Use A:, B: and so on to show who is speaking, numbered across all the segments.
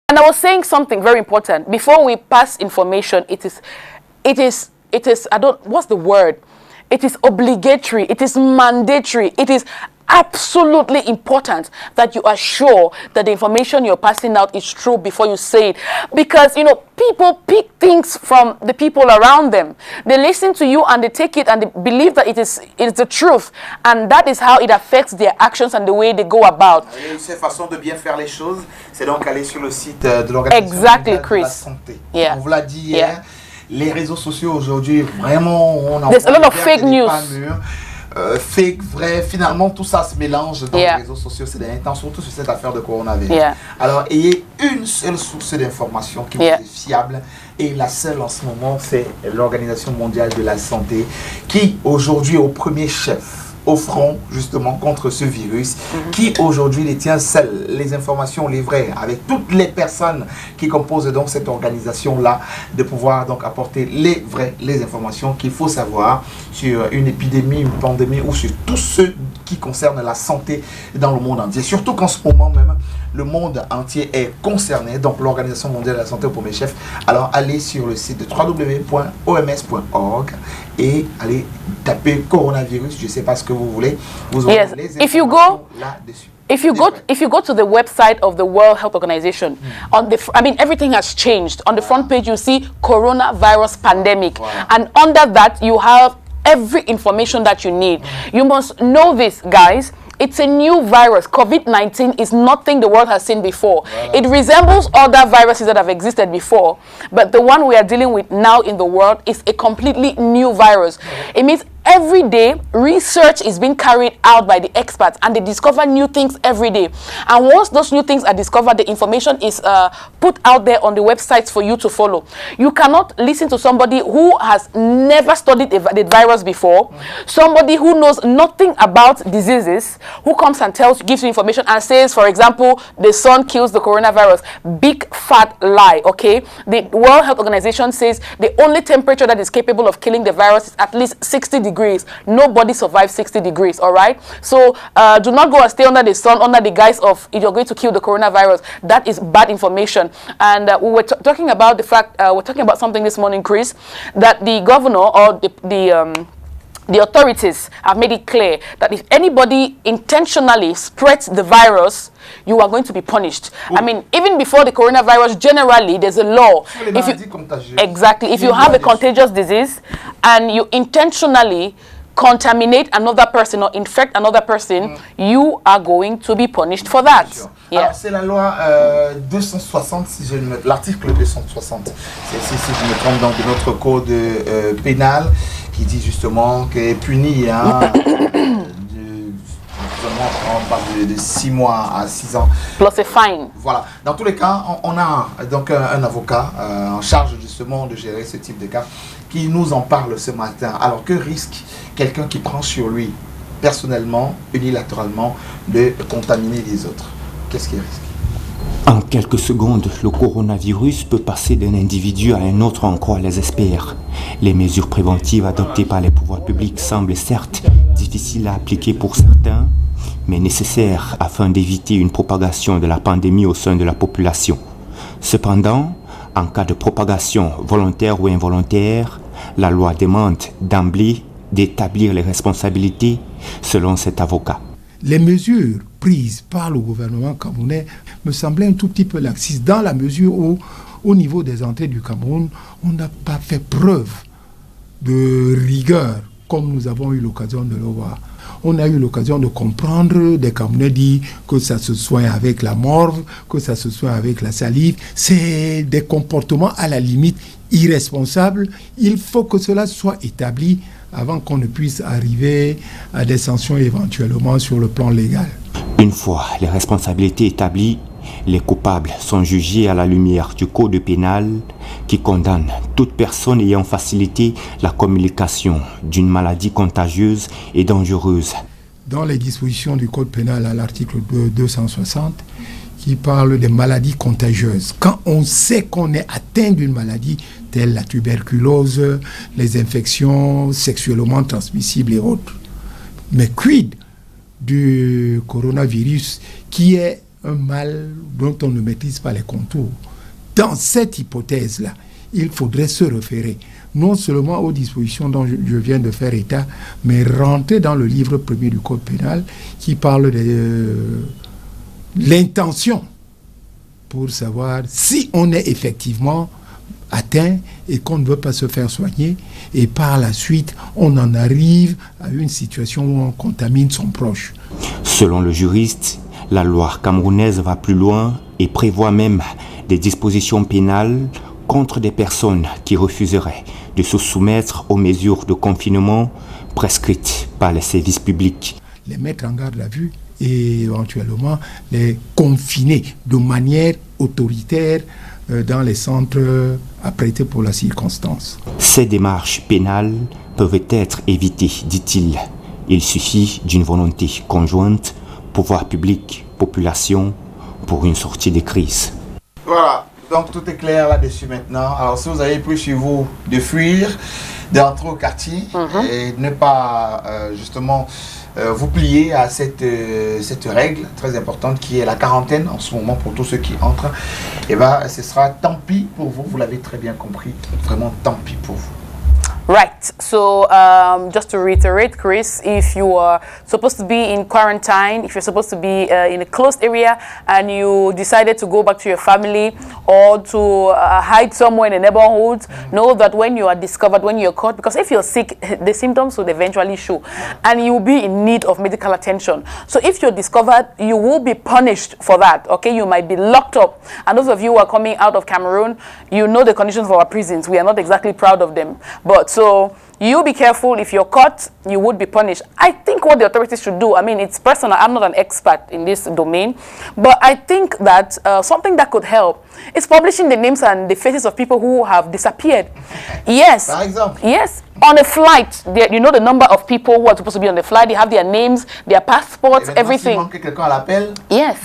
A: And I was saying something very important. Before we pass information, it is, what's the word? It is obligatory, it is mandatory, it is absolutely important that you are sure that the information you're passing out is true before you say it. Because, you know, people pick things from the people around them. They listen to you and they take it and they believe that it is the truth. And that is how it affects their actions and the way they go about.
B: Cette façon de bien faire les choses, c'est donc aller sur le site de l'Organisation mondiale de la santé.
A: Yeah.
B: On vous l'a dit hier, les réseaux sociaux aujourd'hui, vraiment, on en
A: There's a lot of fake news.
B: Fake, vrai, finalement tout ça se mélange dans les réseaux sociaux, c'est intense, surtout sur cette affaire de coronavirus. Alors ayez une seule source d'information qui vous est fiable, et la seule en ce moment c'est l'Organisation mondiale de la santé qui aujourd'hui au premier chef au front justement contre ce virus, qui aujourd'hui détient seules les informations livrées avec toutes les personnes qui composent donc cette organisation-là, de pouvoir donc apporter les informations qu'il faut savoir sur une épidémie, une pandémie ou sur tout ce qui concerne la santé dans le monde entier. Surtout qu'en ce moment même, le monde entier est concerné, donc l'Organisation mondiale de la santé au premier chef. Alors allez sur le site de www.oms.org et allez taper coronavirus, je ne sais pas ce que vous voulez. Vous aurez les informations là-dessus.
A: If you go to the website of the World Health Organization, everything has changed. On the front page you see coronavirus pandemic, and under that you have every information that you need. You must know this, guys. It's a new virus. COVID-19 is nothing the world has seen before. It resembles other viruses that have existed before, but the one we are dealing with now in the world is a completely new virus. It means every day research is being carried out by the experts and they discover new things every day. And once those new things are discovered, the information is put out there on the websites for you to follow. You cannot listen to somebody who has never studied the virus before, somebody who knows nothing about diseases, who comes and gives you information and says, for example, the sun kills the coronavirus. Big fat lie, okay? The World Health Organization says the only temperature that is capable of killing the virus is at least 60 degrees. Nobody survives 60 degrees, all right? So do not go and stay under the sun under the guise of you're going to kill the coronavirus. That is bad information. And we were talking about the fact, we're talking about something this morning, Chris, that the governor or the authorities have made it clear that if anybody intentionally spreads the virus, you are going to be punished. I mean, even before the coronavirus, generally, there's a law. If you have a contagious disease and you intentionally contaminate another person or infect another person, you are going to be punished for that.
B: C'est la loi 260, si je me l'article 260, si je me trompe, donc de notre code pénal, qui dit justement qu'elle est punie de 6 mois à 6 ans.
A: Plus a fine.
B: Voilà. Dans tous les cas, on a donc un avocat en charge justement de gérer ce type de cas qui nous en parle ce matin. Alors que risque quelqu'un qui prend sur lui personnellement, unilatéralement, de contaminer les autres? Qu'est-ce qu'il risque?
C: En quelques secondes, le coronavirus peut passer d'un individu à un autre, en croit les experts. Les mesures préventives adoptées par les pouvoirs publics semblent certes difficiles à appliquer pour certains, mais nécessaires afin d'éviter une propagation de la pandémie au sein de la population. Cependant, en cas de propagation volontaire ou involontaire, la loi demande d'emblée d'établir les responsabilités selon cet avocat.
D: Les mesures prises par le gouvernement camerounais me semblaient un tout petit peu laxistes dans la mesure où, au niveau des entrées du Cameroun, on n'a pas fait preuve de rigueur comme nous avons eu l'occasion de le voir. On a eu l'occasion de comprendre des Camerounais dire que ça se soigne avec la morve, que ça se soigne avec la salive. C'est des comportements à la limite irresponsables. Il faut que cela soit établi avant qu'on ne puisse arriver à des sanctions éventuellement sur le plan légal.
C: Une fois les responsabilités établies, les coupables sont jugés à la lumière du code pénal qui condamne toute personne ayant facilité la communication d'une maladie contagieuse et dangereuse.
D: Dans les dispositions du code pénal à l'article 260, qui parle des maladies contagieuses, quand on sait qu'on est atteint d'une maladie telle la tuberculose, les infections sexuellement transmissibles et autres. Mais quid du coronavirus qui est un mal dont on ne maîtrise pas les contours. Dans cette hypothèse-là, il faudrait se référer non seulement aux dispositions dont je viens de faire état, mais rentrer dans le livre premier du Code pénal qui parle de l'intention pour savoir si on est effectivement atteint et qu'on ne veut pas se faire soigner et par la suite on en arrive à une situation où on contamine son proche.
C: Selon le juriste, la loi camerounaise va plus loin et prévoit même des dispositions pénales contre des personnes qui refuseraient de se soumettre aux mesures de confinement prescrites par les services publics.
D: Les mettre en garde à vue et éventuellement les confiner de manière autoritaire dans les centres apprêtés pour la circonstance.
C: Ces démarches pénales peuvent être évitées, dit-il. Il suffit d'une volonté conjointe, pouvoir public, population, pour une sortie des crises.
B: Voilà, donc tout est clair là-dessus maintenant. Alors si vous avez pris chez vous de fuir, d'entrer au quartier et ne pas justement vous plier à cette règle très importante qui est la quarantaine en ce moment pour tous ceux qui entrent, et bien ce sera tant pis pour vous, vous l'avez très bien compris, vraiment tant pis pour vous.
A: Right. So just to reiterate, Chris, if you are supposed to be in quarantine, if you're supposed to be in a closed area and you decided to go back to your family or to hide somewhere in the neighborhood, know that when you are discovered, when you're caught, because if you're sick, the symptoms will eventually show and you will be in need of medical attention. So if you're discovered, you will be punished for that, okay? You might be locked up. And those of you who are coming out of Cameroon, you know the conditions of our prisons. We are not exactly proud of them. But so you be careful. If you're caught, you would be punished. I think what the authorities should do, I mean, it's personal. I'm not an expert in this domain, but I think that something that could help is publishing the names and the faces of people who have disappeared. Yes.
B: Par exemple.
A: Yes. On a flight, you know the number of people who are supposed to be on the flight. They have their names, their passports, everything. Yes.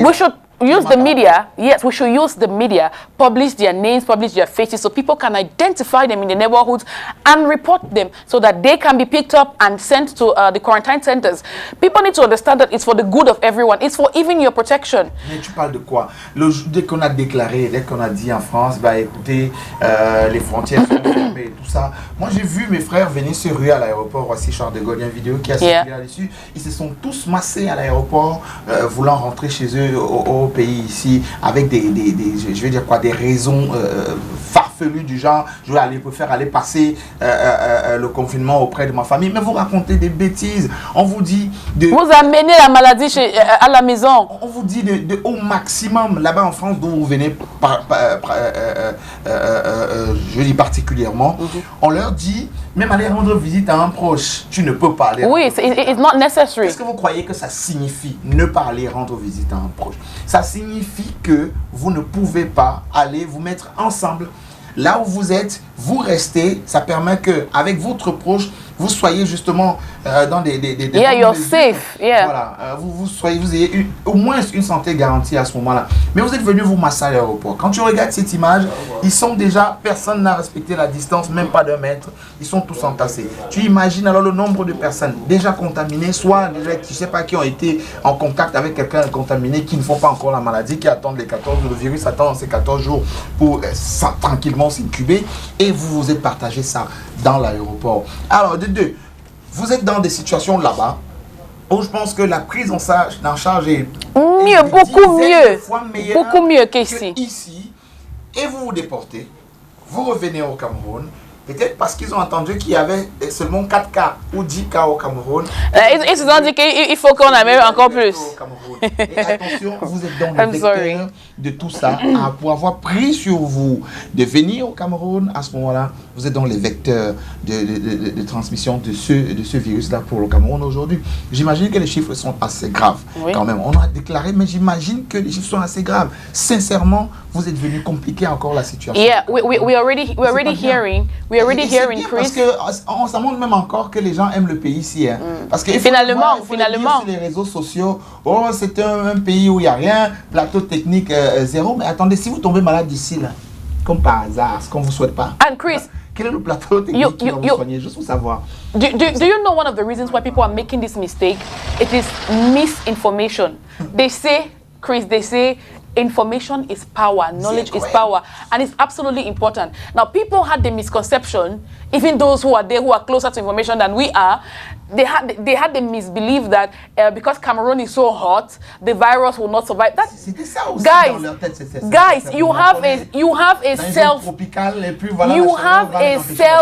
A: We should use the media. Yes, we should use the media, publish their names, publish their faces, so people can identify them in the neighborhoods and report them so that they can be picked up and sent to the quarantine centers. People need to understand that it's for the good of everyone. It's for even your protection.
B: Mais tu parles de quoi? Dès qu'on a déclaré, dès qu'on a dit en France, bah écoutez, les frontières sont fermées et tout ça. Moi j'ai vu mes frères venir se ruer à l'aéroport. Voici Charles de Gaulle, il y a une vidéo qui a circulé là-dessus. Ils se sont tous massés à l'aéroport, voulant rentrer chez eux au pays ici avec je vais dire quoi, des raisons farfelues du genre je préfère aller passer le confinement auprès de ma famille. Mais vous racontez des bêtises. On vous dit
A: vous amenez la maladie à la maison.
B: On vous dit au maximum là-bas en France d'où vous venez je dis particulièrement, on leur dit même aller rendre visite à un proche, tu ne peux pas aller.
A: Oui, it's not necessary.
B: Qu'est-ce que vous croyez que ça signifie, ne pas aller rendre visite à un proche? Ça signifie que vous ne pouvez pas aller vous mettre ensemble. Là où vous êtes, vous restez. Ça permet que avec votre proche, vous soyez justement dans des
A: yeah, you're safe. Yeah.
B: Voilà, vous ayez au moins une santé garantie à ce moment-là. Mais vous êtes venu vous masser à l'aéroport. Quand tu regardes cette image, ils sont déjà, personne n'a respecté la distance, même pas d'1 mètre. Ils sont tous entassés. Tu imagines alors le nombre de personnes déjà contaminées, soit déjà, tu sais pas, qui ont été en contact avec quelqu'un contaminé, qui ne font pas encore la maladie, qui attendent les 14 jours. Le virus attend ces 14 jours pour tranquillement s'incuber. Et vous vous êtes partagé ça dans l'aéroport. Alors, de deux, vous êtes dans des situations là-bas où je pense que la prise en charge est
A: mieux, beaucoup mieux qu'ici.
B: Et vous vous déportez, vous revenez au Cameroun. Peut-être parce qu'ils ont entendu qu'il y avait seulement 4 cas ou 10 cas au Cameroun.
A: Ils se sont dit qu'il faut qu'on en mette encore plus.
B: Et attention, vous êtes dans le vecteur de tout ça. Pour avoir pris sur vous de venir au Cameroun, à ce moment-là, vous êtes dans les vecteurs de transmission de ce virus-là pour le Cameroun aujourd'hui. J'imagine que les chiffres sont assez graves. Oui. Quand même, on a déclaré, mais j'imagine que les chiffres sont assez graves. Sincèrement, vous êtes venu compliquer encore la situation.
A: Yeah, we're already hearing. We're already hearing, Chris.
B: Parce que ça montre même encore que les gens aiment le pays ici. Hein. Parce que
A: finalement,
B: sur les réseaux sociaux, oh, c'est un pays où il n'y a rien, plateau technique zéro. Mais attendez, si vous tombez malade ici, là, comme par hasard, ce qu'on ne vous souhaite pas.
A: And Chris,
B: quel est le plateau technique qui va vous soigner? Juste pour savoir.
A: Do you know one of the reasons why people are making this mistake? It is misinformation. They say Chris, they say information is power, knowledge is power, and it's absolutely important. Now, people had the misconception, even those who are there who are closer to information than we are, they had the misbelief that because Cameroon is so hot, the virus will not survive. That, guys, you have a cell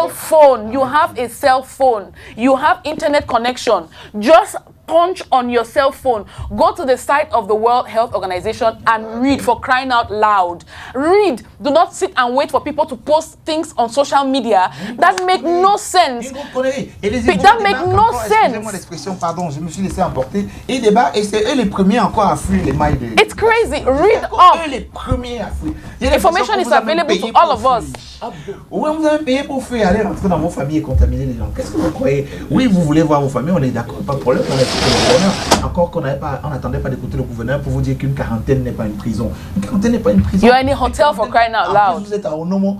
A: phone. You have a cell phone. You have internet connection. Just punch on your cell phone. Go to the site of the World Health Organization and read, for crying out loud. Read. Do not sit and wait for people to post things on social media. That make no sense. That make no sense.
B: Excusez-moi l'expression, pardon, je me suis laissé emporter. Et débat, et c'est eux les premiers encore à fuir les mailles de...
A: It's crazy. Read up.
B: Eux les premiers à fuir.
A: Information is available to all of us.
B: Oui, vous avez payé pour fuir, aller rentrer dans vos familles et contaminer les gens. Qu'est-ce que vous croyez? Oui, vous voulez voir vos familles, on est d'accord, pas de problème. On a écouté le gouverneur. Encore qu'on n'attendait pas d'écouter le gouverneur pour vous dire qu'une quarantaine n'est pas une prison. Une quarantaine n'est pas une prison.
A: You're in a hotel for crying out loud.
B: Vous êtes à Onomo.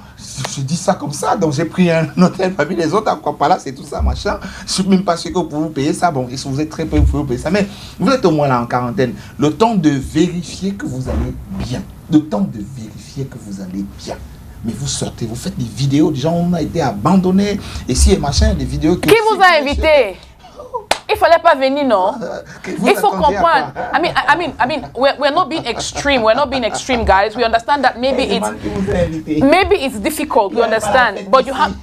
B: Je dis ça comme ça, donc j'ai pris un hôtel parmi les autres, encore pas là, c'est tout ça, machin. Je suis même pas sûr que vous pouvez vous payer ça. Bon, si vous êtes très peu, vous pouvez vous payer ça. Mais vous êtes au moins là en quarantaine. Le temps de vérifier que vous allez bien. Le temps de vérifier que vous allez bien. Mais vous sortez, vous faites des vidéos, des gens ont été abandonnés, et si et machin, des vidéos...
A: Qui vous a invité? Il fallait pas venir, non? Il faut comprendre. I mean, we're not being extreme. We're not being extreme, guys. We understand that maybe it's difficult. We understand, but you have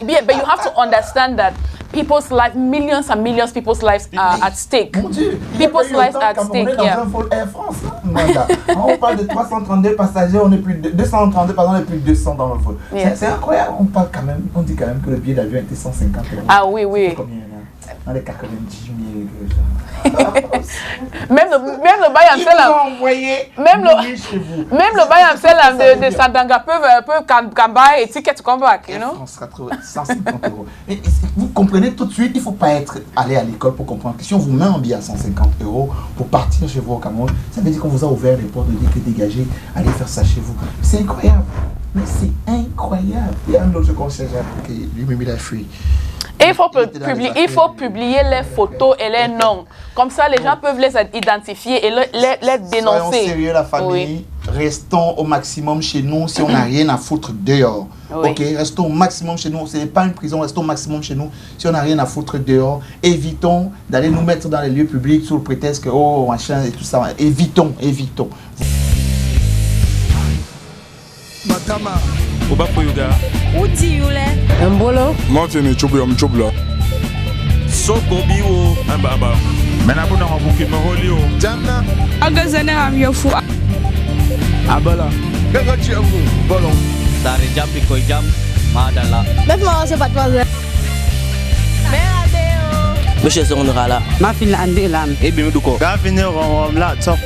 A: to understand that people's lives, millions and millions of people's lives are at stake. People's lives are at stake. Yeah.
B: On parle de 332 passagers, on est plus de 232, pardon, on est plus de 200 dans le vol. C'est incroyable. On dit quand même que le billet d'avion était 150 €.
A: Ah oui, oui.
B: Dans les 90 000
A: même le bail même le bail de Sandanga peut cambailler et ticket to come back, you know.
B: On sera trouvé 150 €. Et vous comprenez tout de suite, il ne faut pas aller à l'école pour comprendre que si on vous met un billet à 150 € pour partir chez vous au Cameroun, ça veut dire qu'on vous a ouvert les portes, de dire que dégagez, allez faire ça chez vous. C'est incroyable. Mais c'est incroyable. Il y a un autre conseil qui lui-même il a fui.
A: Il faut publier les photos et les noms. Comme ça, les gens peuvent les identifier et les dénoncer.
B: Soyons sérieux, la famille. Oui. Restons au maximum chez nous si on n'a rien à foutre dehors. Oui. Ok, restons au maximum chez nous. Ce n'est pas une prison, restons au maximum chez nous si on n'a rien à foutre dehors. Évitons d'aller nous mettre dans les lieux publics sous le prétexte que, oh, machin et tout ça. Évitons.
E: Matama. Oba Poyoga.
F: Uti yule.
G: Mbolo.
E: Martin chubla. Soko biwo ambaba. Mena kuna mabuki maholio. Jamna.
F: Agazane amyofu.
E: Abala. Gaga chiavu. Bolon.
H: Dari jam iko jam madala.
F: Befma se patwaze. Meradeo.
H: Monsieur Sonogala.
G: Ma fil andi lam.
H: Ebi muduko.
E: Gavine ron la top.